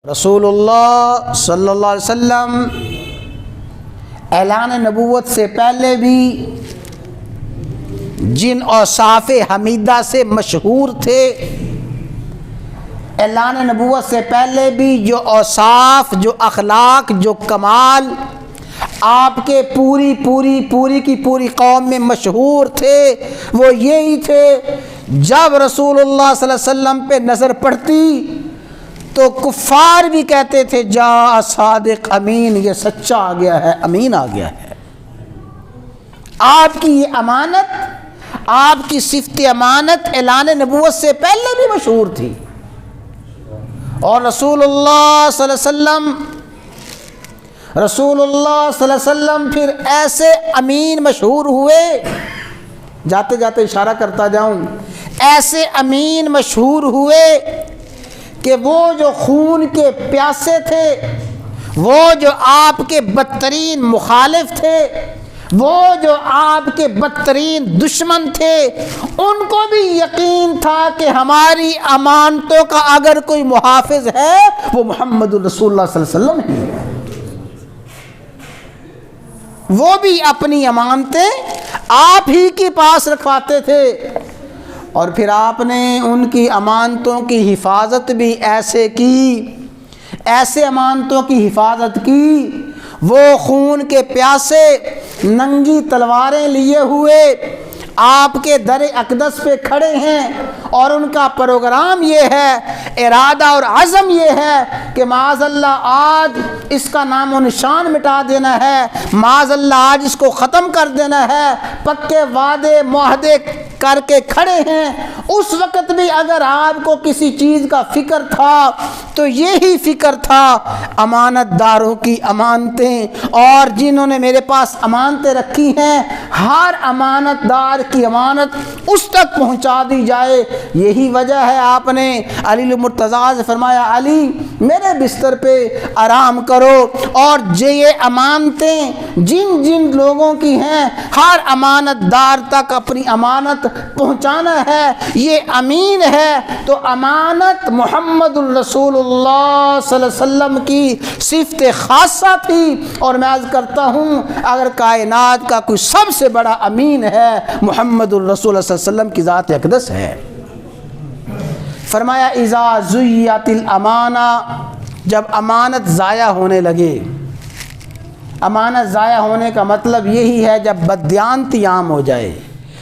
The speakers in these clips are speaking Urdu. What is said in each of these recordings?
رسول اللہ صلی اللہ علیہ وسلم اعلان نبوت سے پہلے بھی جن اوصاف حمیدہ سے مشہور تھے، اعلان نبوت سے پہلے بھی جو اوصاف، جو اخلاق، جو کمال آپ کے پوری کی پوری قوم میں مشہور تھے، وہ یہی تھے جب رسول اللہ صلی اللہ علیہ وسلم پہ نظر پڑتی تو کفار بھی کہتے تھے جا صادق امین، یہ سچا آ گیا ہے، امین آ گیا ہے۔ آپ کی یہ امانت، آپ کی صفت امانت اعلان نبوت سے پہلے بھی مشہور تھی، اور رسول اللہ صلی اللہ علیہ وسلم پھر ایسے امین مشہور ہوئے، جاتے جاتے اشارہ کرتا جاؤں، ایسے امین مشہور ہوئے کہ وہ جو خون کے پیاسے تھے، وہ جو آپ کے بدترین مخالف تھے، وہ جو آپ کے بدترین دشمن تھے، ان کو بھی یقین تھا کہ ہماری امانتوں کا اگر کوئی محافظ ہے وہ محمد رسول اللہ صلی اللہ علیہ وسلم ہی ہے۔ وہ بھی اپنی امانتیں آپ ہی کے پاس رکھواتے تھے، اور پھر آپ نے ان کی امانتوں کی حفاظت بھی ایسے کی، ایسے امانتوں کی حفاظت کی، وہ خون کے پیاسے ننگی تلواریں لیے ہوئے آپ کے در اقدس پہ کھڑے ہیں، اور ان کا پروگرام یہ ہے، ارادہ اور عزم یہ ہے کہ معاذ اللہ آج اس کا نام و نشان مٹا دینا ہے، معاذ اللہ آج اس کو ختم کر دینا ہے، پکے وعدے معاہدے کر کے کھڑے ہیں۔ اس وقت بھی اگر آپ کو کسی چیز کا فکر تھا تو یہی فکر تھا امانت داروں کی امانتیں، اور جنہوں نے میرے پاس امانتیں رکھی ہیں ہر امانت دار کی امانت اس تک پہنچا دی جائے۔ یہی وجہ ہے آپ نے علی المرتضیٰ سے فرمایا علی میرے بستر پہ آرام کرو، اور یہ امانتیں جن جن لوگوں کی ہیں ہر امانت دار تک اپنی امانت پہنچانا ہے، یہ امین ہے۔ تو امانت محمد الرسول اللہ صلی اللہ علیہ وسلم کی صفت خاصہ تھی، اور میں عرض کرتا ہوں اگر کائنات کا کوئی سب سے بڑا امین ہے محمد الرسول صلی اللہ علیہ وسلم کی ذات اقدس ہے۔ فرمایا اذا ضیعت الامانہ، جب امانت ضائع ہونے لگے، امانت ضائع ہونے کا مطلب یہی ہے جب بددیانتی عام ہو جائے،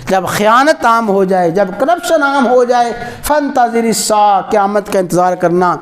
جب خیانت عام ہو جائے، جب کرپشن عام ہو جائے، فانتظر الساعہ، قیامت کا انتظار کرنا۔